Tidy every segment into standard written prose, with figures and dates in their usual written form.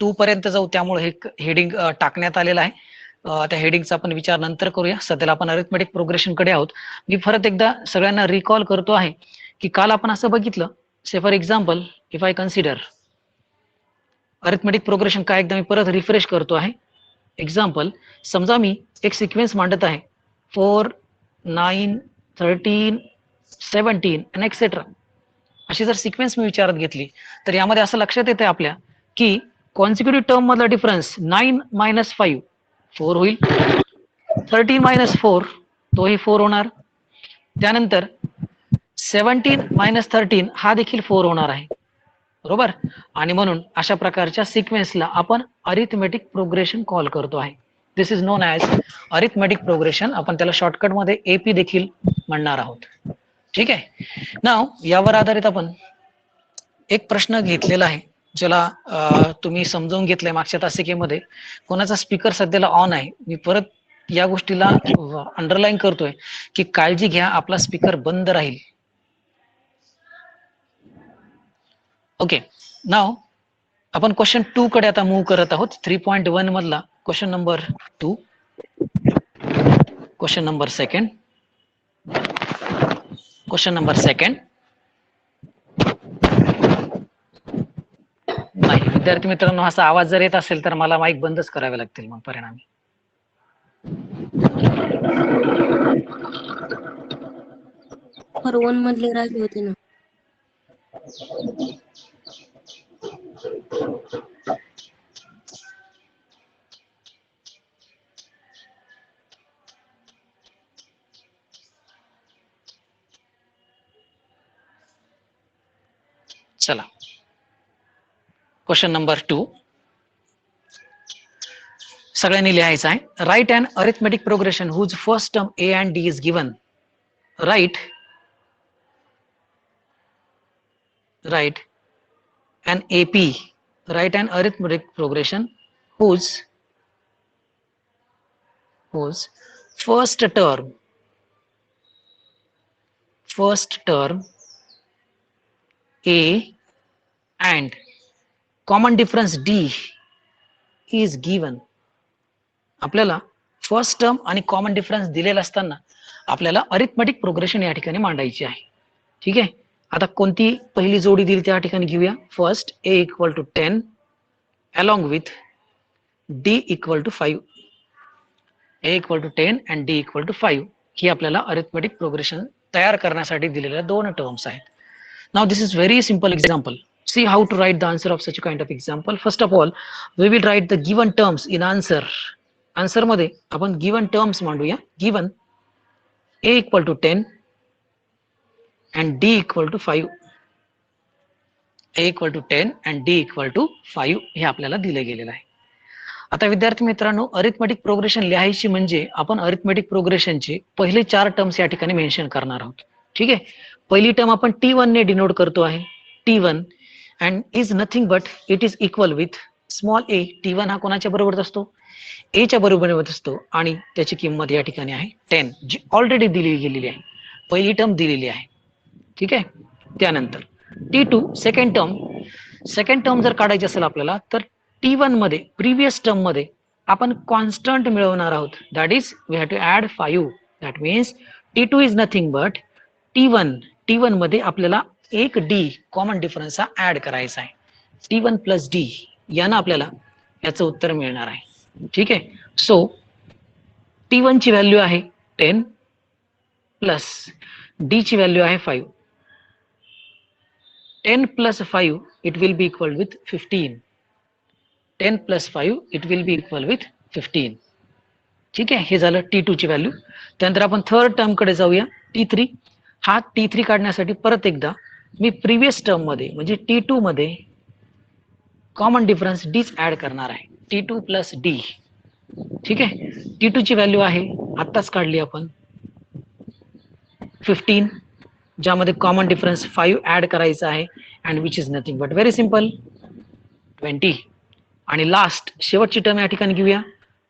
2 पर्यंत जाऊ, त्यामुळे हे हेडिंग टाकण्यात आलेलं आहे. त्या हेडिंगचा आपण विचार नंतर करूया. सध्याला आपण अरिथमेटिक प्रोग्रेशन कडे आहोत. मी परत एकदा सगळ्यांना रिकॉल करतो आहे की काल आपण असं बघितलं, say for example if I consider arithmetic progression, काय एकदा मी परत रिफ्रेश करतो आहे. एक्झाम्पल, समजा मी एक सिक्वेन्स मांडत आहे 4, 9, 13, 17 अँड एक्सेट्रा. अशी जर सिक्वेन्स मी विचारात घेतली तर यामध्ये असं लक्षात येते आपल्या की कॉन्सिक्युटिव्ह टर्म मधला डिफरन्स 9 मायनस 5 4 होईल, 13 मायनस 4 तोही 4 होणार, त्यानंतर 17 मायनस 13 हा देखील 4 होणार आहे, बरोबर. आणि म्हणून अशा प्रकारच्या सिक्वेन्सला आपण अरिथमेटिक प्रोग्रेशन कॉल करतो आहे. This is known as arithmetic progression. आपण त्याला शॉर्टकट मध्ये एपी देखील म्हणणार आहोत. ठीक आहे. नाव यावर आधारित आपण एक प्रश्न घेतलेला आहे, ज्याला तुम्ही समजावून घेतलंय मागच्या तासिकेमध्ये. कोणाचा स्पीकर सध्याला ऑन आहे, मी परत या गोष्टीला अंडरलाईन करतोय की काळजी घ्या, आपला स्पीकर बंद राहील. ओके. नाव आपण क्वेश्चन 2 कडे आता मूव्ह करत आहोत. 3.1 मधला question number 2, question number second, question number second. नाही विद्यार्थी मित्रांनो, असा आवाज जर येत असेल तर मला माईक बंदच करावे लागतील मग परिणामी. वन मधले राहिले होते ना. चला, क्वेश्चन नंबर 2 सगळ्यांनी लिहायचं आहे. Right and arithmetic progression whose first term a and d is given. Right an AP, write an arithmetic progression whose first term A and common difference D is given. आपल्याला first term आणि common difference दिलेला असताना आपल्याला arithmetic progression या ठिकाणी मांडायची आहे. ठीक आहे. आता कोणती पहिली जोडी दिली त्या ठिकाणी घेऊया. First A equal to 10 along with D equal to 5. A equal to 10 and D equal to 5 ही आपल्याला अरिथमेटिक प्रोग्रेशन तयार करण्यासाठी दिलेल्या दोन टर्म्स आहेत. Now this is very simple example. See how to write the answer of such a kind of example. First of all, we will write the given terms in answer. Answer मध्ये आपण given terms मांडूया. Given A equal to 10 and D equal to 5. A equal to 10 and D equal to 5 हे आपल्याला दिले गेलेलं आहे. आता विद्यार्थी मित्रांनो, अरिथमेटिक प्रोग्रेशन लिहायची म्हणजे आपण अरिथमेटिक प्रोग्रेशनचे पहिले 4 टर्म्स या ठिकाणी मेन्शन करणार आहोत. ठीक आहे. पहिली टर्म आपण T1 ने डिनोट करतो आहे. T1 and is nothing but it is equal with small a. T1 हा कोणाच्या बरोबर असतो? A च्या बरोबरीमध्ये असतो आणि त्याची किंमत या ठिकाणी आहे 10, जी ऑलरेडी दिली गेलेली आहे. पहिली टर्म दिलेली आहे. ठीक आहे. त्यानंतर T2 सेकंड टर्म जर काढायची असेल आपल्याला तर T1 मध्ये प्रिव्हियस टर्म मध्ये आपण कॉन्स्टंट मिळवणार आहोत. That is we have to add 5. That means T2 is nothing but T1 मध्ये आपल्याला एक D कॉमन डिफरन्स हा ऍड करायचा आहे. T1 प्लस D यानं आपल्याला याचं उत्तर मिळणार आहे. ठीक आहे. सो T1 ची व्हॅल्यू आहे 10 प्लस D ची व्हॅल्यू आहे 5. 10 plus 5 it will be equal with 15. 10 plus 5 it will be equal with 15. ठीक आहे. हे झालं T2 ची व्हॅल्यू. त्यानंतर आपण थर्ड टर्म कडे जाऊया. T3 हा T3 काढण्यासाठी परत एकदा मी प्रिव्हियस टर्म मध्ये म्हणजे T2 मध्ये कॉमन डिफरन्स D ऍड करणार आहे. T2 plus D. ठीक आहे. T2 ची व्हॅल्यू आहे आत्ताच काढली आपण 15, ज्यामध्ये कॉमन डिफरन्स 5 ऍड करायचा आहे and which is nothing but very simple 20. आणि लास्ट शेवटची टर्म या ठिकाणी घेऊया.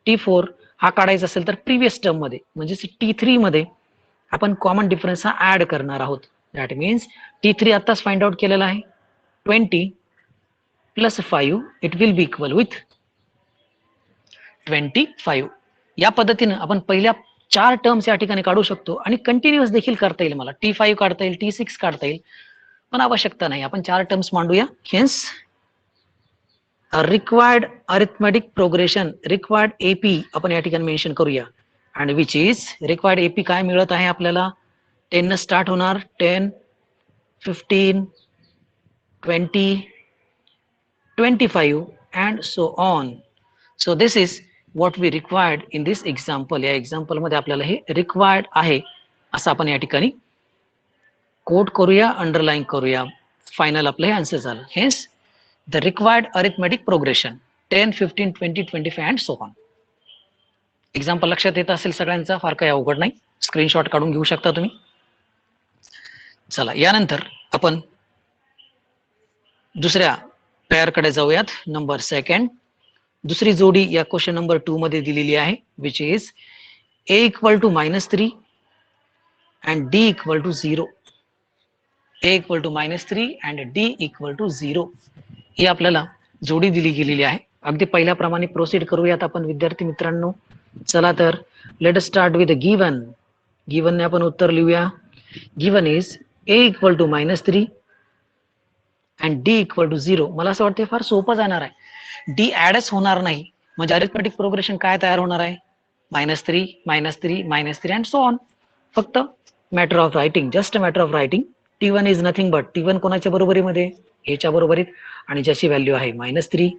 T4 हा काढायचा असेल तर प्रिव्हियस टर्म मध्ये म्हणजे T3 मध्ये आपण कॉमन डिफरन्स हा ऍड करणार आहोत. दॅट मीन्स T3 आताच फाइंड आउट केलेला आहे 20 plus 5 it will be equal with 25. या पद्धतीनं आपण पहिल्या 4 टर्म्स या ठिकाणी काढू शकतो आणि कंटिन्युअस देखील करता येईल. मला T5 काढता येईल, T6 काढता येईल, पण आवश्यकता नाही. आपण 4 टर्म्स मांडूया. Hence required arithmetic progression, required AP आपण या ठिकाणी मेन्शन करूया. आणि विच इज रिक्वायर्ड एपी काय मिळत आहे आपल्याला? 10 न स्टार्ट होणार, 10, 15, 20, 25 and so on. So this is what we required in this example. या एक्झाम्पल मध्ये आपल्याला हे रिक्वायर्ड आहे असं आपण या ठिकाणी कोट करूया, अंडरलाईन करूया. फायनल आपलं हे आन्सर झालं. Hence the required arithmetic progression 10, 15, 20, 25 and so on. Example लक्षात येत असेल सगळ्यांचा, फार काही अवघड नाही. स्क्रीनशॉट काढून घेऊ शकता तुम्ही. चला यानंतर आपण दुसऱ्या पेअर कडे जाऊयात. नंबर सेकंड, दुसरी जोडी या क्वेश्चन नंबर 2 मध्ये दिलेली आहे, which is a equal to -3 and d equal to 0. a equal to -3 and d equal to 0 ही आपल्याला जोडी दिली गेलेली आहे. अगदी पहिल्याप्रमाणे प्रोसीड करूयात आपण विद्यार्थी मित्रांनो. चला तर let us start with given. गिवनने आपण उत्तर लिहूया. Given is a equal to -3 and d equal to 0. मला असं वाटतं फार सोपं जाणार आहे. डी ऍडच होणार नाही, म्हणजे अरिथमेटिक प्रोग्रेशन काय तयार होणार आहे? -3, -3, -3 अँड सो ऑन. फक्त matter of writing, just a matter of writing. T1 is nothing but, T1 कोणाच्या बरोबरीमध्ये? A च्या बरोबरीत, आणि ज्याची व्हॅल्यू आहे -3.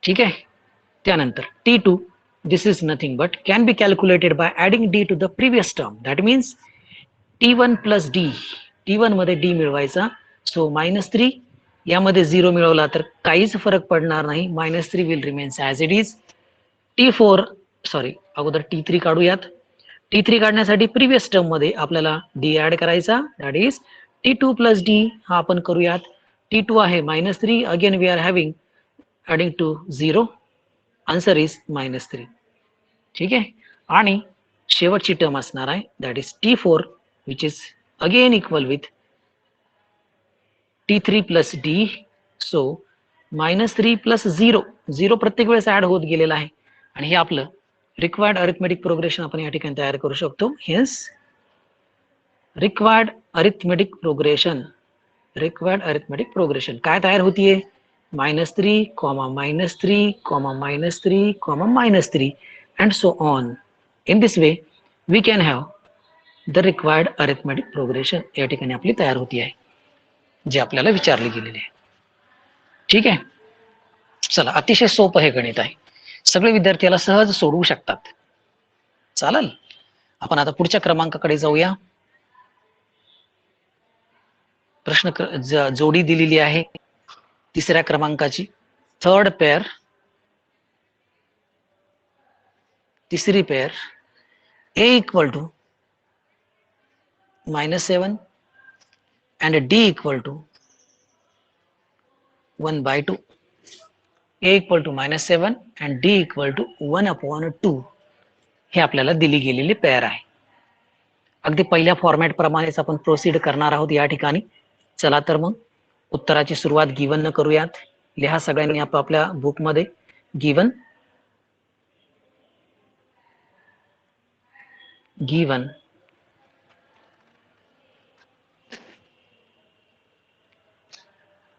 ठीक आहे. त्यानंतर T2, this is nothing but can be calculated by adding d to the previous term. That means T1 plus d. T1 मध्ये d मिळवायचा, सो -3 यामध्ये 0 मिळवला तर काहीच फरक पडणार नाही. -3 will remains as it is. अगोदर T3 काढूयात. T3 काढण्यासाठी प्रिव्हियस टर्म मध्ये आपल्याला d ऍड करायचा, that is T2 plus d. हा आपण करूयात. T2 आहे -3, again we are having adding to 0. Answer is -3. ठीक आहे. आणि शेवटची टर्म असणार आहे, that is T4 which is again equal with T3 plus d. So -3 plus 0, 0 प्रत्येक वेळेस ऍड होत गेलेला आहे. आणि हे आपलं रिक्वायर्ड अरिथमेटिक प्रोग्रेशन आपण या ठिकाणी तयार करू शकतो. Hence required arithmetic progression, required arithmetic progression काय तयार होतीये? -3, -3, -3, -3 and so on. In this way we can have the required arithmetic progression या ठिकाणी आपली तयार होती आहे, जे आपल्याला विचारले गेलेले आहे. ठीक आहे. चला, अतिशय सोपं हे गणित आहे, सगळे विद्यार्थी याला सहज सोडवू शकतात. चालेल. आपण आता पुढच्या क्रमांकाकडे जाऊया. जोडी दिलेली आहे तिसऱ्या क्रमांकाची, थर्ड पेअर, तिसरी pair. a equal to -7 and d equal to 1/2. a equal to -7 and d equal to 1/2 हे आपल्याला दिली गेलेली पेअर आहे. अगदी पहिल्या फॉर्मॅट प्रमाणेच आपण प्रोसीड करणार आहोत या ठिकाणी. चला तर मग उत्तराची सुरुवात गिवन न करूयात. लिहा सगळ्यांनी आपापल्या बुक मध्ये given. Given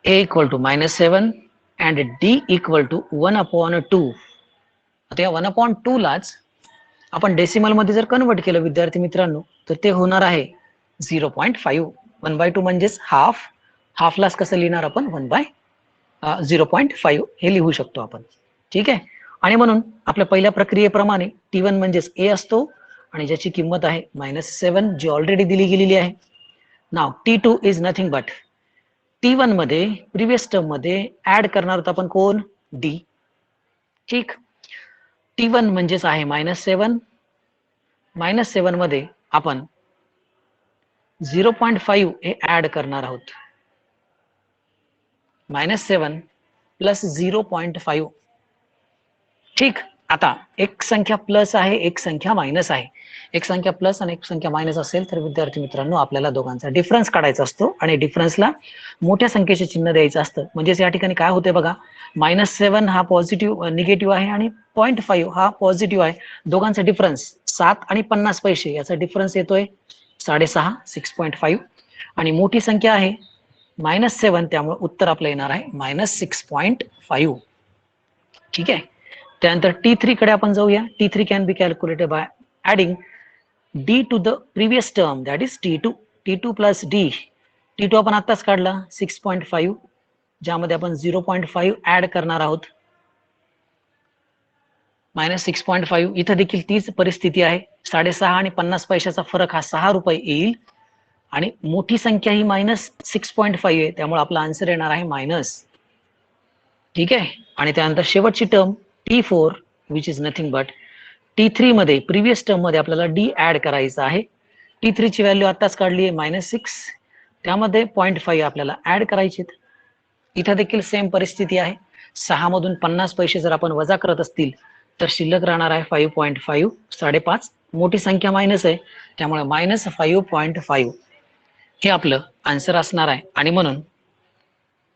a equal to -7 and d equal to 1/2. आता या 1/2 लाच आपण डेसिमल मध्ये जर कन्वर्ट केलं विद्यार्थी मित्रांनो, तर ते होणार आहे 0.5. 1/2 म्हणजेच हाफ. हाफलाच कसं लिहिणार आपण? 1/0.5 हे लिहू शकतो आपण. ठीक आहे. आणि म्हणून आपल्या पहिल्या प्रक्रियेप्रमाणे T1 म्हणजेच a असतो, आणि ज्याची किंमत आहे -7, जी ऑलरेडी दिली गेलेली आहे. नाव T2 is nothing but, T1 मध्ये प्रिव्हियस टर्म मध्ये ऍड करणार आहोत आपण कोण? d. ठीक. T1 म्हणजेच आहे -7. -7 मध्ये आपण 0.5 हे ऍड करणार आहोत. -7 प्लस 0.5. ठीक. आता एक संख्या प्लस आहे, एक संख्या मायनस आहे. एक संख्या प्लस आणि एक संख्या मायनस असेल तर विद्यार्थी मित्रांनो आपल्याला दोघांचा डिफरन्स काढायचा असतो आणि डिफरन्सला मोठ्या संख्येचे चिन्ह द्यायचं असतं. म्हणजेच या ठिकाणी काय होते बघा, -7 हा पॉझिटिव्ह निगेटिव्ह आहे आणि 0.5 हा पॉझिटिव्ह आहे. दोघांचा डिफरन्स 7 आणि 50 पैसे याचा डिफरन्स येतोय 6.5 6.5 आणि मोठी संख्या आहे -7 त्यामुळे उत्तर आपलं येणार आहे -6.5. ठीक आहे. त्यानंतर T3 कडे आपण जाऊया. T3 can be calculated by adding D to the previous term, that is T2. T2 plus D. T2 आपण आत्ताच काढला 6.5, ज्यामध्ये आपण 0.5 ऍड करणार आहोत. -6.5 इथं देखील तीच परिस्थिती आहे. 6.5 आणि 50 पैशाचा फरक हा 6 रुपये येईल आणि मोठी संख्या ही -6.5 आहे, त्यामुळे आपला आन्सर येणार आहे मायनस. ठीक आहे. आणि त्यानंतर शेवटची term T4 which is nothing but T3 मध्ये प्रिव्हियस टर्म मध्ये आपल्याला D ऍड करायचा आहे. T3 ची व्हॅल्यू आताच काढली आहे -6, त्यामध्ये 0.5 आपल्याला ऍड करायचे. इथं देखील सेम परिस्थिती आहे. 6 मधून 50 पैसे जर आपण वजा करत असतील तर शिल्लक राहणार आहे 5.5, 5.5. मोठी संख्या मायनस आहे त्यामुळे -5.5 हे आपलं आन्सर असणार आहे. आणि म्हणून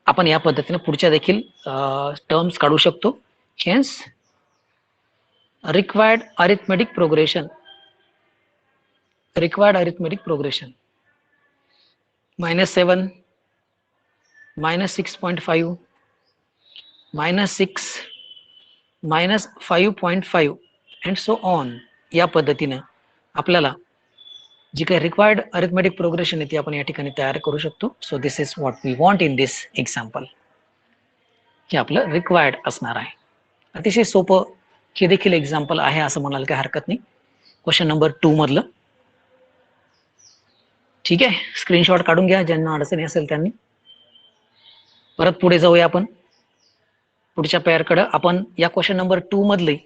आपण या पद्धतीने पुढच्या देखील टर्म्स काढू शकतो. Hence required arithmetic progression -7 -7 -6.5 -6 -5.5 and so on. या पद्धतीनं आपल्याला जी काही रिक्वायर्ड अरिथमेटिक प्रोग्रेशन आहे ती आपण या ठिकाणी तयार करू शकतो. So this is what we want in this example. हे आपलं रिक्वायर्ड असणार आहे. अतिशय सोपं हे देखील एक्झाम्पल आहे असं म्हणायला काही हरकत नाही. क्वेश्चन नंबर 2 मधलं. ठीक आहे. स्क्रीनशॉट काढून घ्या ज्यांना अडचणी असेल त्यांनी. परत पुढे जाऊया आपण पुढच्या पेअरकडे. आपण या क्वेश्चन नंबर 2 मधली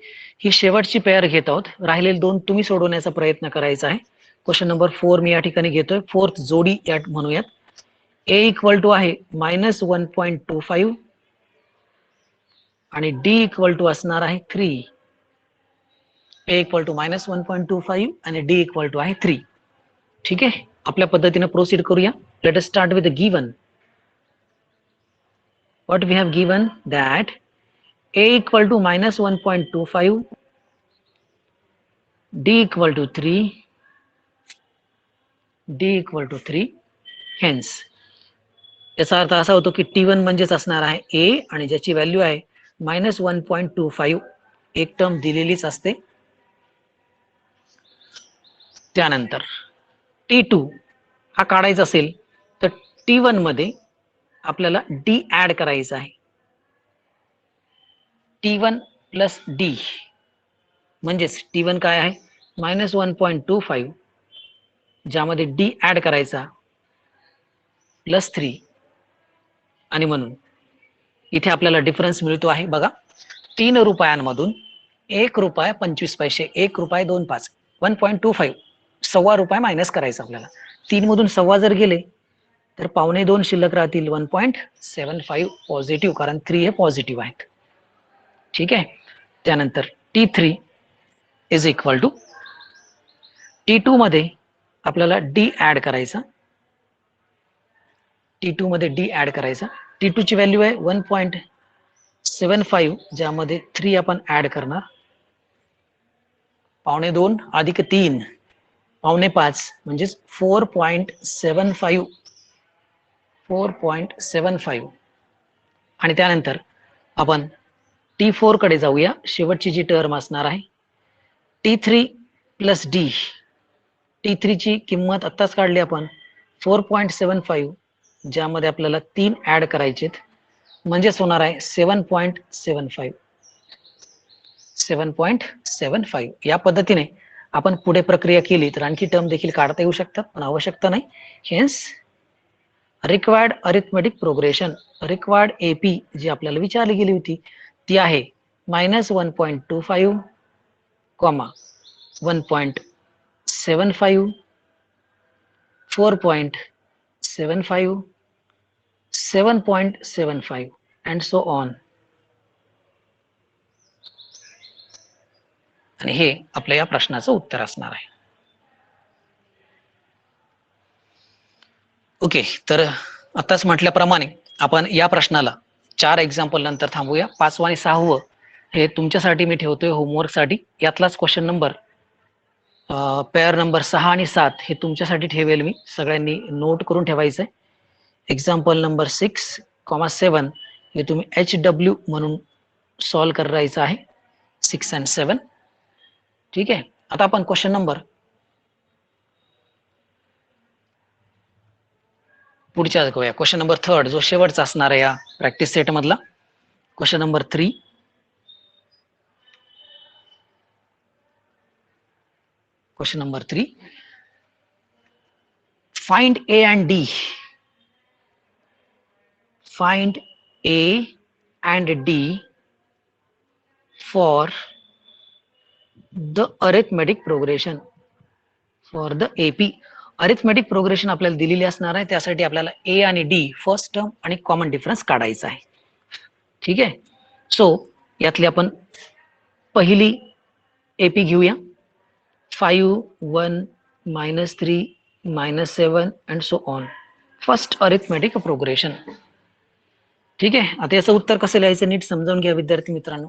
ही शेवटची पेअर घेत आहोत. राहिलेले 2 तुम्ही सोडवण्याचा प्रयत्न करायचा आहे. क्वेश्चन नंबर 4 मी या ठिकाणी घेतोय. फोर्थ जोडी या म्हणूयात. A इक्वल टू आहे -1.25 आणि D इक्वल टू असणार आहे 3. A इक्वल टू -1.25 आणि D इक्वल टू आहे 3. ठीक आहे. आपल्या पद्धतीने प्रोसीड करूया. Late us start with the given. What we have given that A equal to -1.25, D equal to 3, D equal to 3. Hence याचा अर्थ असा होतो की T1 म्हणजेच असणार आहे A आणि ज्याची व्हॅल्यू आहे -1.25. एक टर्म दिलेलीच असते. त्यानंतर T2 हा काढायचा असेल तर T1 मध्ये आपल्याला D ऍड करायचा आहे. T1 प्लस D म्हणजेच T1 काय आहे -1.25, ज्यामध्ये D ऍड करायचा +3 आणि म्हणून इथे आपल्याला डिफरन्स मिळतो आहे बघा. 3 रुपयांमधून 1 रुपया 25 पैसे, 1 रुपये 25, 1.25 सव्वा रुपये मायनस करायचं आपल्याला. 3 मधून सव्वा जर गेले तर 1.25 शिल्लक राहतील. 1.75 पॉझिटिव्ह, कारण 3 हे पॉझिटिव्ह आहेत. ठीक आहे. त्यानंतर T3 is equal to T2 मध्ये आपल्याला D ऍड करायचा. T2 मध्ये D ऍड करायचा. T2 ची व्हॅल्यू आहे 1.75, ज्यामध्ये 3 आपण ऍड करणार. 2.25 अधिक 3 5.5 म्हणजेच 4.75 आणि त्यानंतर आपण T4 कडे जाऊया. शेवटची जी टर्म असणार आहे T3 प्लस D. T3 ची किंमत आत्ताच काढली आपण 4.75, ज्यामध्ये आपल्याला 3 ऍड करायचेत म्हणजेच होणार आहे 7.75. या पद्धतीने आपण पुढे प्रक्रिया केली तर आणखी टर्म देखील काढता येऊ शकतात, पण आवश्यकता नाही. Hence required arithmetic progression, required AP जी आपल्याला विचारली गेली होती ती आहे -1.25, 1.75, 4.75, 7.75 and so on. आणि हे आपल्या या प्रश्नाचं उत्तर असणार आहे. ओके, तर आताच म्हटल्याप्रमाणे आपण या प्रश्नाला 4 एक्झाम्पल नंतर थांबूया. 5वं आणि 6वं हे तुमच्यासाठी मी ठेवतोय होमवर्कसाठी. यातलाच क्वेश्चन नंबर पेअर नंबर 6 आणि 7 हे तुमच्यासाठी ठेवेल मी. सगळ्यांनी नोट करून ठेवायचंय. एक्झाम्पल नंबर 6,7 हे तुम्ही HW म्हणून सॉल्व करायचं आहे. 6 आणि 7. ठीक आहे. आता आपण क्वेश्चन नंबर पुढच्या बघूया. क्वेश्चन नंबर 3 जो शेवटचा असणार आहे या प्रॅक्टिस सेट मधला. Question number 3. Question number 3. Find A and D. Find A and D for the arithmetic progression. For the AP. Arithmetic progression आपल्याला दिलेली असणार आहे. त्यासाठी आपल्याला ए आणि डी फर्स्ट टर्म आणि कॉमन डिफरन्स काढायचा आहे. ठीक आहे. सो यातली आपण पहिली एपी घेऊया. 5, 1, -3, -7 and so on. First arithmetic progression. ठीक आहे. आता याचं उत्तर कसं लिहायचं नीट समजावून घ्या विद्यार्थी मित्रांनो.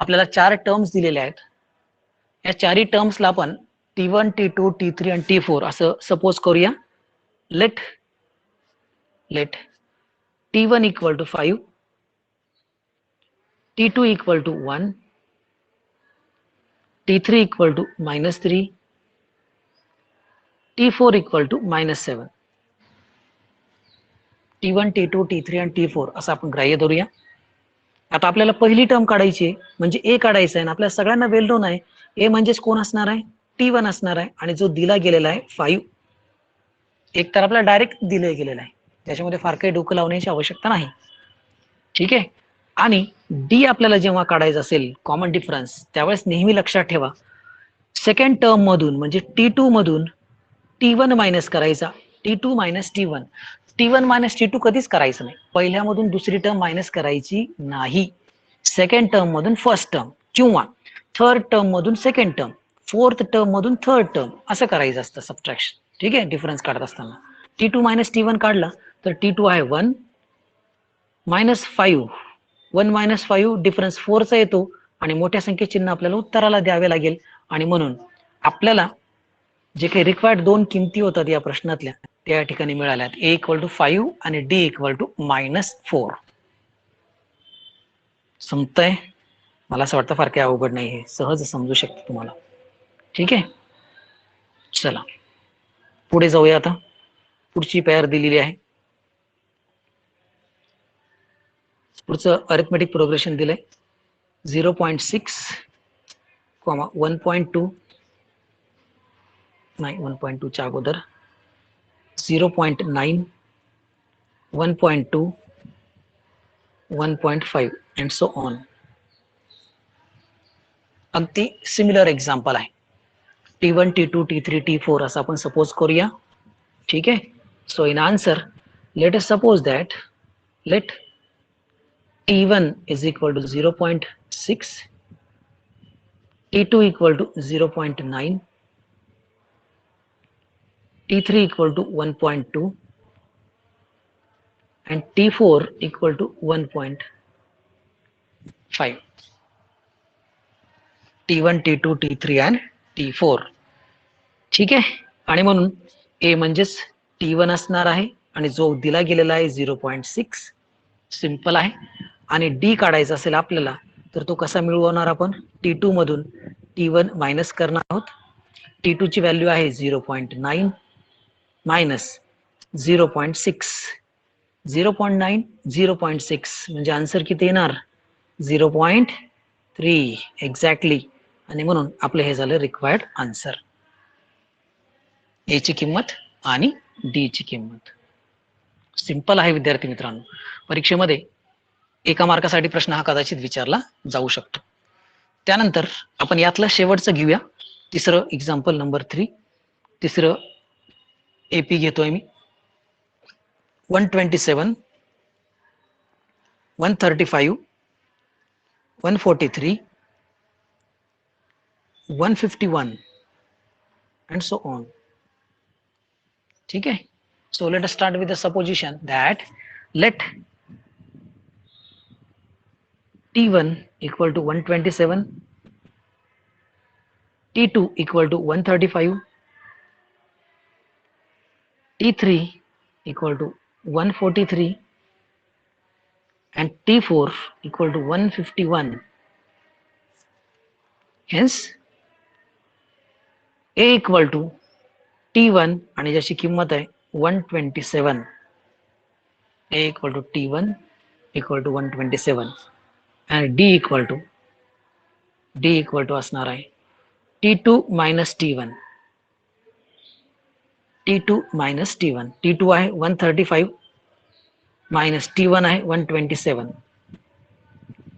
आपल्याला 4 टर्म्स दिलेल्या आहेत. या 4ही टर्म्सला आपण T1, T2, T3 आणि T4 असं सपोज करूया. Let T1 equal to 5, T2 equal to 1, T3 equal to -3, T4 equal to -7. T1, T2, T3 आणि T4 असं आपण ग्राह्य धरूया. आता आपल्याला पहिली टर्म काढायची म्हणजे ए काढायचं आहे. आपल्याला सगळ्यांना वेल नोन आहे. ए म्हणजेच कोण असणार आहे? T1 असणार आहे. आणि जो दिला गेलेला आहे 5. एक तर आपल्याला डायरेक्ट दिलं गेलेलं आहे. त्याच्यामध्ये फार काही डोकं लावण्याची आवश्यकता नाही. ठीक आहे. आणि डी आपल्याला जेव्हा काढायचं असेल कॉमन डिफरन्स, त्यावेळेस नेहमी लक्षात ठेवा सेकंड टर्म मधून म्हणजे T2 मधून T1 मायनस करायचा. T2 minus T1. T1 minus T2 कधीच करायचं नाही. पहिल्यामधून दुसरी टर्म मायनस करायची नाही. सेकंड टर्म मधून फर्स्ट टर्म किंवा थर्ड टर्म मधून सेकंड टर्म, फोर्थ टर्म मधून थर्ड टर्म असं करायचं असतं सबट्रॅक्शन. ठीक आहे. डिफरन्स काढत असताना T2 मायनस T1 काढला तर T2 आहे 1 -5. 1 - 5 डिफरन्स 4चा येतो आणि मोठ्या संख्ये चिन्ह आपल्याला उत्तराला द्यावे लागेल. आणि म्हणून आपल्याला जे काही रिक्वायर्ड 2 किमती होतात या प्रश्नातल्या त्या ठिकाणी मिळाल्यात. A इक्वल टू 5 आणि D इक्वल टू -4. समजतंय? मला असं वाटतं फार काही अवघड नाही, हे सहज समजू शकते तुम्हाला. ठीक आहे. चला पुढे जाऊया. आता पुढची पेअर दिलेली आहे. पुढचं अरिथमेटिक प्रोग्रेशन दिलंय 0.6, 1.2 नाही 1.2 च्या अगोदर 0.9, 1.2, 1.5 अँड सो ऑन. अगदी सिमिलर एक्झाम्पल आहे. T1, T2, T3, T4 असं आपण सपोज करूया. ठीक आहे. So in answer let us suppose that let T1 is equal to 0.6, T2 equal to 0.9, T3 equal to 1.2 and T4 equal to 1.5. T1, T2, T3 and T4. ठीक आहे. आणि म्हणून A म्हणजेच T1 असणार आहे आणि जो दिला गेलेला आहे 0.6 सिंपल आहे. आणि D काढायचा असेल आपल्याला तर तो कसा मिळवणार आपण? T2 मधून T1 मायनस करणार आहोत. T2 ची व्हॅल्यू आहे 0.9 मायनस 0.6. 0.9 0.6 म्हणजे आन्सर किती येणार? 0.3 एक्झॅक्टली. आणि म्हणून आपलं हे झालं रिक्वायर्ड आन्सर. ए ची किंमत आणि डी ची किंमत. सिंपल आहे विद्यार्थी मित्रांनो. परीक्षेमध्ये एका मार्कासाठी प्रश्न हा कदाचित विचारला जाऊ शकतो. त्यानंतर आपण यातलं शेवटचं घेऊया. तिसरं एक्झाम्पल नंबर 3. तिसरं एपी घेतोय मी. 127, 135, 143, 151 and so on. ठीक है. So let us start with the supposition that let T1 equal to 127, T2 equal to 135, T3 equal to 143 and T4 equal to 151. Hence A equal to T1 आणि ज्याची किंमत आहे 127. A equal to T1 equal to 127 and D equal to असणार आहे T2 minus T1. T2 minus T1. T2 आहे 135 minus T1 आहे 127.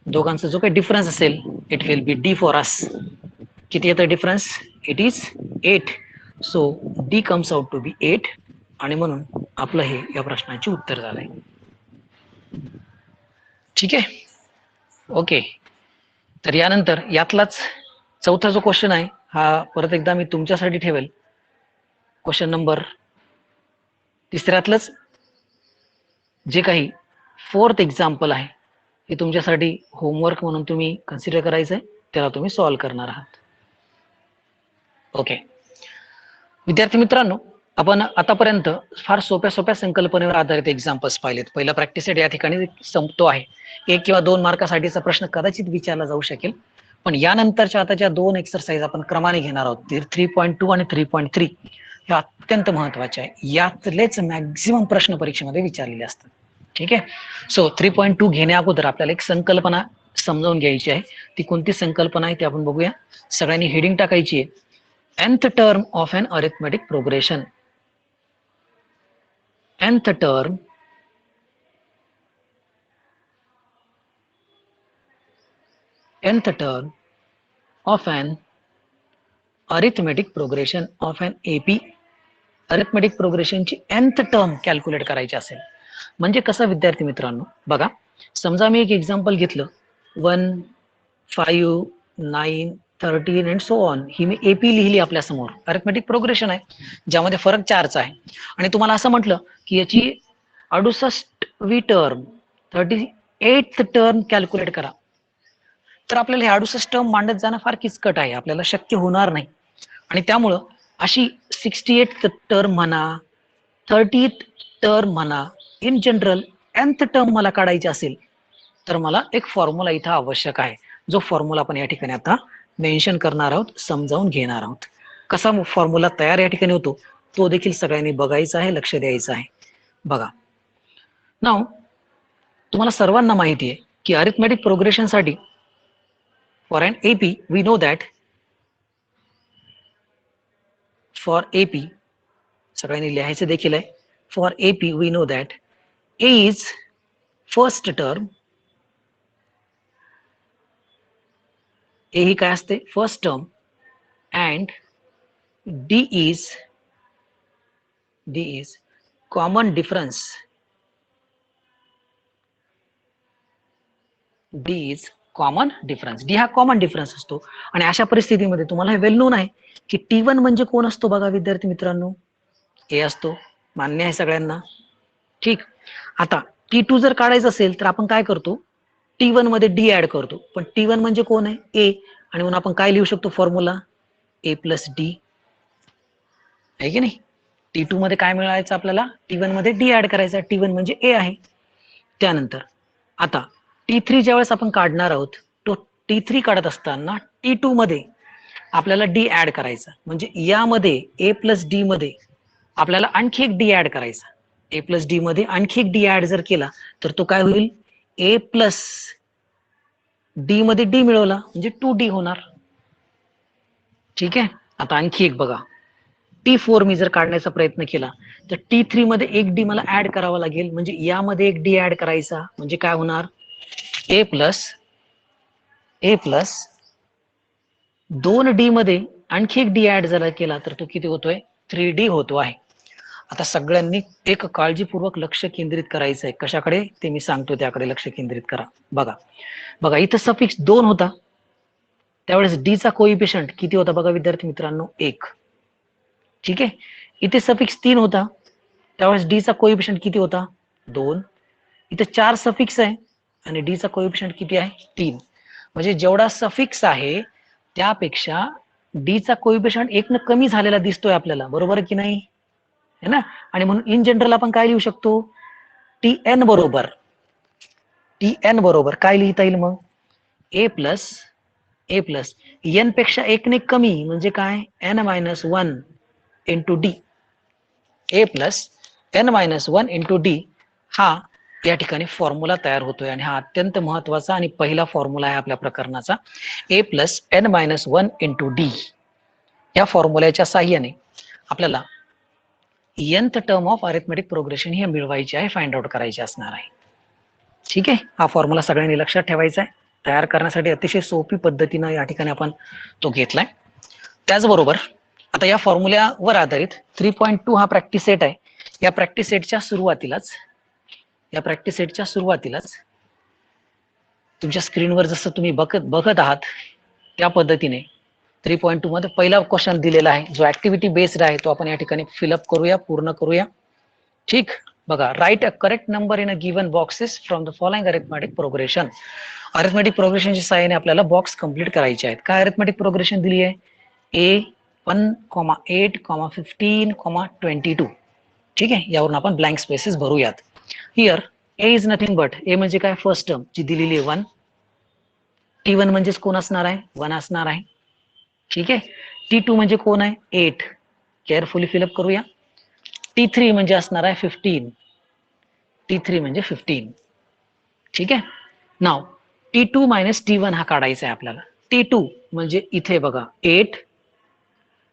दोघांचा जो काही डिफरन्स असेल it will be D for us. किती येतं difference? It is 8. So D comes out to be 8 आणि म्हणून आपलं हे या प्रश्नाचे उत्तर झालंय. ठीक आहे. ओके. तर यानंतर यातलाच चौथा जो क्वेश्चन आहे हा परत एकदा मी तुमच्यासाठी ठेवेल. क्वेश्चन नंबर तिसऱ्यातलंच जे काही 4th एक्झाम्पल आहे हे तुमच्यासाठी होमवर्क म्हणून तुम्ही कन्सिडर करायचंय. त्याला तुम्ही सॉल्व्ह करणार आहात. ओके. विद्यार्थी मित्रांनो, आपण आतापर्यंत फार सोप्या संकल्पनेवर आधारित एक्झाम्पल्स पाहिलेत. पहिला प्रॅक्टिस सेट या ठिकाणी संपतो आहे. 1 किंवा 2 मार्कासाठीचा प्रश्न कदाचित विचारला जाऊ शकेल, पण यानंतरच्या आता ज्या 2 एक्सरसाइज आपण क्रमाने घेणार आहोत 3.2 आणि 3.3 ह्या अत्यंत महत्वाच्या आहे. यातलेच मॅक्झिमम प्रश्न परीक्षेमध्ये विचारलेले असतात. ठीक आहे. सो 3.2 घेण्या अगोदर आपल्याला एक संकल्पना समजावून घ्यायची आहे. ती कोणती संकल्पना आहे ते आपण बघूया. सगळ्यांनी हेडिंग टाकायची आहे nth term of an arithmetic progression. nth term of an arithmetic progression of an AP. arithmetic progression ची nth term कॅल्क्युलेट करायची असेल म्हणजे कसं विद्यार्थी मित्रांनो बघा, समजा मी एक एक्झाम्पल घेतलं 1, 5, 9, 13 and so on. He me AP लिहिली आपल्या समोर. अरिथमेटिक प्रोग्रेशन आहे ज्यामध्ये फरक 4चा आहे आणि तुम्हाला असं म्हटलं की याची 68वी टर्म 38th टर्म कॅल्क्युलेट करा, तर आपल्याला हे 68 टर्म मांडत जाणं फार किचकट आहे, आपल्याला शक्य होणार नाही. आणि त्यामुळं अशी 68th टर्म म्हणा, 30th टर्म म्हणा, इन जनरल nth टर्म मला काढायची असेल तर मला एक फॉर्म्युला इथं आवश्यक आहे. जो फॉर्म्युला आपण या ठिकाणी आता मेन्शन करणार आहोत, समजावून घेणार आहोत. कसा फॉर्म्युला तयार या ठिकाणी होतो तो देखील सगळ्यांनी बघायचा आहे, लक्ष द्यायचं आहे. बघा, नाव तुम्हाला सर्वांना माहिती आहे की अरिथमेटिक प्रोग्रेशन साठी for an AP we know that for AP सगळ्यांनी लिहायचं देखील आहे. For AP we know that A is first term. A ही काय असते? First term. And D is common difference. D is common difference. D हा common difference असतो आणि अशा परिस्थितीमध्ये तुम्हाला हे वेल नोन आहे की T1 म्हणजे कोण असतो? बघा विद्यार्थी मित्रांनो, A असतो. मान्य आहे सगळ्यांना? ठीक. आता T2 जर काढायचं असेल तर आपण काय करतो? T1 मध्ये D ऍड करतो. पण T1 म्हणजे कोण आहे? A. आणि म्हणून आपण काय लिहू शकतो फॉर्म्युला? A प्लस D आहे की नाही? T2 मध्ये काय मिळायचं आपल्याला? T1 मध्ये D ऍड करायचा. T1 म्हणजे A आहे. त्यानंतर आता T3 ज्यावेळेस आपण काढणार आहोत तो T3 काढत असताना T2 मध्ये आपल्याला D ऍड करायचा. म्हणजे यामध्ये A प्लस D मध्ये आपल्याला आणखी एक D ऍड करायचा. A प्लस D मध्ये आणखी एक D ऍड जर केला तर तो काय होईल? A प्लस D मध्ये D मिळवला म्हणजे 2D होणार. ठीक आहे. आता आणखी एक बघा, T4 मी जर काढण्याचा प्रयत्न केला तर T3 मध्ये एक D मला ऍड करावा लागेल. म्हणजे यामध्ये एक D ऍड करायचा म्हणजे काय होणार? A प्लस 2D मध्ये आणखी एक D ऍड जर केला तर तो किती होतोय? 3D होतो आहे. आता सगळ्यांनी एक काळजीपूर्वक लक्ष केंद्रित करायचं आहे. कशाकडे ते मी सांगतो त्याकडे लक्ष केंद्रित करा. बघा इथं सफिक्स 2 होता. त्यावेळेस डी चा कोइफिशियंट किती होता बघा विद्यार्थी मित्रांनो, 1. ठीक आहे. इथे सफिक्स 3 होता, त्यावेळेस डी चा कोइफिशियंट किती होता, 2. इथे 4 सफिक्स आहे आणि डी चा कोइफिशियंट किती आहे, 3. म्हणजे जेवढा सफिक्स आहे त्यापेक्षा डी चा कोइफिशियंट 1 न कमी झालेला दिसतोय आपल्याला, बरोबर की नाही, है ना. आणि म्हणून इन जनरल आपण काय लिहू शकतो, टी एन बरोबर काय लिहिता येईल मग, ए प्लस एन पेक्षा 1 ने कमी म्हणजे काय, n-1 इंटू डी. ए प्लस n-1 इंटू डी हा या ठिकाणी फॉर्म्युला तयार होतोय आणि हा अत्यंत महत्वाचा आणि पहिला फॉर्म्युला आहे आपल्या प्रकरणाचा. ए प्लस n-1 इंटू डी या फॉर्म्युल्याच्या साह्याने आपल्याला nth term of arithmetic progression हे मिळवायची आहे, फाइंड आउट करायची असणार आहे. ठीक आहे. हा फॉर्म्युला सगळ्यांनी लक्षात ठेवायचा आहे. तयार करण्यासाठी अतिशय सोपी पद्धतीनं या ठिकाणी आपण तो घेतलाय. त्याचबरोबर आता या फॉर्म्युल्यावर आधारित 3.2 हा प्रॅक्टिस सेट आहे. या प्रॅक्टिस सेटच्या सुरुवातीलाच तुमच्या स्क्रीनवर जसं तुम्ही बघत आहात त्या पद्धतीने 3.2 मध्ये पहिला क्वेश्चन दिलेला आहे, जो ऍक्टिव्हिटी बेस्ड आहे, तो आपण या ठिकाणी फिलअप करूया, पूर्ण करूया. ठीक, बघा, write a correct number in a given boxes from the following arithmetic progression. Arithmetic प्रोग्रेशनच्या सहाय्याने आपल्याला बॉक्स कंप्लीट करायचे आहेत. काय अरिथमेटिक प्रोग्रेशन दिली आहे, ए 1, 8, 15, 22. ठीक आहे. यावरून आपण ब्लँक स्पेसेस भरूयात. Here a is nothing but, a म्हणजे काय, फर्स्ट टर्म जी दिलेली आहे 1. T1 म्हणजेच कोण असणार आहे, 1 असणार आहे. ठीक आहे. T2 म्हणजे कोण आहे, 8. केअरफुली फिलअप करूया. T3 म्हणजे असणार आहे 15. T3 म्हणजे 15. ठीक आहे. नाव T2 मायनस T1 हा काढायचा आहे आपल्याला. T2 म्हणजे इथे बघा 8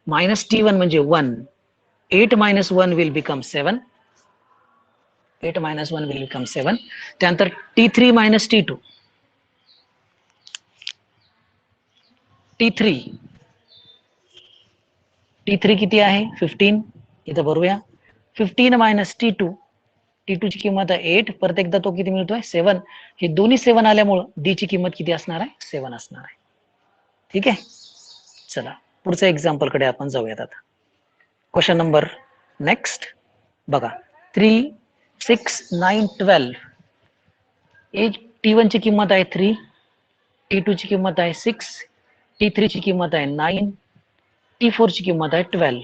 मायनस T1 म्हणजे 1. 8 minus 1 will become 7. 8 minus 1 will become 7. त्यानंतर T3 minus T2. T3 किती आहे, 15. इथं भरूया. 15 minus T2. T2 ची किंमत आहे 8. परत एकदा तो किती मिळतोय, 7. हे दोन्ही 7 आल्यामुळं D ची किंमत किती असणार आहे, 7 असणार आहे. ठीक आहे. चला पुढच्या एक्झाम्पल कडे आपण जाऊयात आता. क्वेश्चन नंबर नेक्स्ट बघा, 3, 6, 9, 12. T1 ची किंमत आहे 3, T2 ची किंमत आहे 6, T3 ची किंमत आहे 9, T4 ची किंमत आहे 12.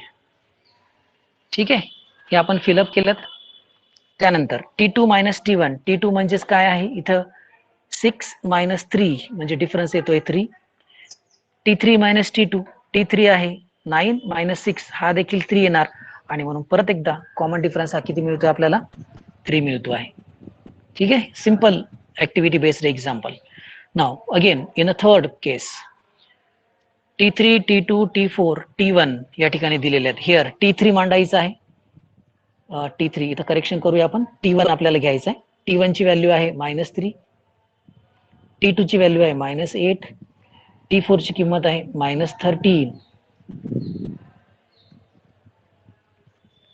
ठीक आहे. हे आपण फिलअप केलं. त्यानंतर T2 मायनस T1. T2 म्हणजेच काय आहे, इथं 6 मायनस 3 म्हणजे डिफरन्स येतोय 3. T3 minus T2. T3 आहे 9 मायनस 6, हा देखील 3 येणार आणि म्हणून परत एकदा कॉमन डिफरन्स हा किती मिळतोय आपल्याला, 3 मिळतो आहे. ठीक आहे. Simple activity based example. Now again in a third case, T3, T2, T4, T1 या ठिकाणी दिलेले आहेत. हिअर T3 मांडायचं आहे. T3 इथं करेक्शन करूया आपण. T1 आपल्याला घ्यायचं आहे. T1 ची व्हॅल्यू आहे -3, T2 ची व्हॅल्यू आहे -8, T4 ची किंमत आहे -13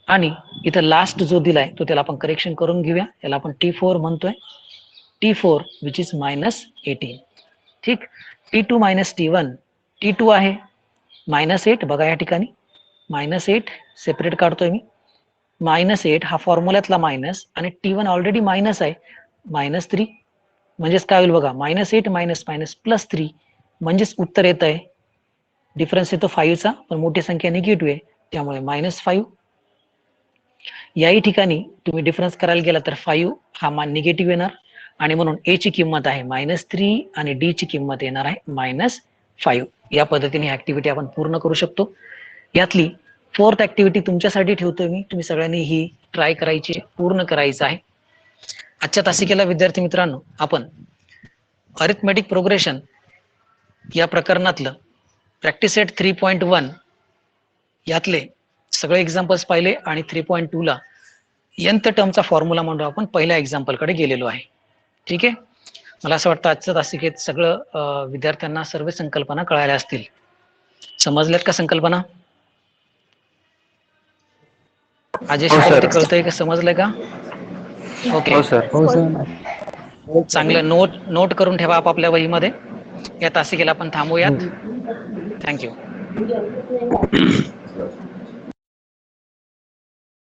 आणि इथं लास्ट जो दिलाय तो त्याला आपण करेक्शन करून घेऊया. याला आपण T4 म्हणतोय. T4 which is -18. ठीक. T2 minus T1. T2 आहे -8, बघा या ठिकाणी -8 सेपरेट काढतोय मी. -8 हा फॉर्म्युल्यातला मायनस आणि T1 ऑलरेडी मायनस आहे, -3 म्हणजेच काय होईल बघा, -8 मायनस मायनस +3 म्हणजेच उत्तर येत आहे, डिफरन्स येतो 5 चा, पण मोठी संख्या निगेटिव्ह आहे त्यामुळे -5. याही ठिकाणी तुम्ही डिफरन्स करायला गेला तर 5 हा निगेटिव्ह येणार आणि म्हणून A ची किंमत आहे -3 आणि D ची किंमत येणार आहे -5. या पद्धतीने ऍक्टिव्हिटी आपण पूर्ण करू शकतो. यातली 4th ऍक्टिव्हिटी तुमच्यासाठी ठेवतोय मी, तुम्ही सगळ्यांनी ही ट्राय करायची, पूर्ण करायचं आहे. आजच्या तासिकेला विद्यार्थी मित्रांनो आपण अरिथमेटिक प्रोग्रेशन या प्रकरणातलं प्रॅक्टिस सेट 3.1 यातले सगळे एक्झाम्पल्स पाहिले आणि 3.2 ला nth टर्मचा फॉर्म्युला म्हणून आपण पहिल्या एक्झाम्पल कडे गेलेलो आहे. ठीक आहे. मला असं वाटतं आजच्या तासिकेत सगळं विद्यार्थ्यांना सर्व संकल्पना कळाल्या असतील. समजल्यात का संकल्पना? अजय शिकवते कळतंय का, समजलंय का? ओके. हो सर. चांगलं नोट करून ठेवा आपापल्या वहीमध्ये. या तासिकेला आपण थांबूयात. थँक्यू.